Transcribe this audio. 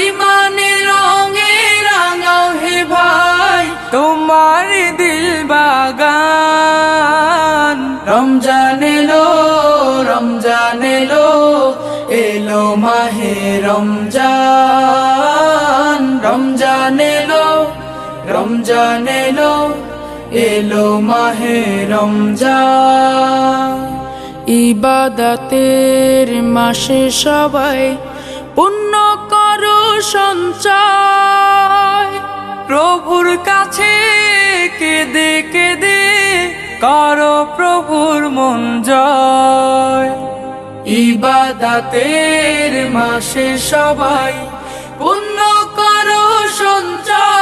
ইমানের রঙে রাঙাও হে ভাই তোমার দিল বাগান। রমজান এলো, রমজান এলো, এলো মাহে রমজান। রমজান এলো, রমজান এলো, এলো মাহে রমজান। ইবাদতের মাসে সবাই পুণ্য করো সঞ্চয়। প্রভুর কাছে কেঁদে কেঁদে করো প্রভুর মন জয়। ইবাদতের মাসে সবাই পুণ্য করো সঞ্চয়।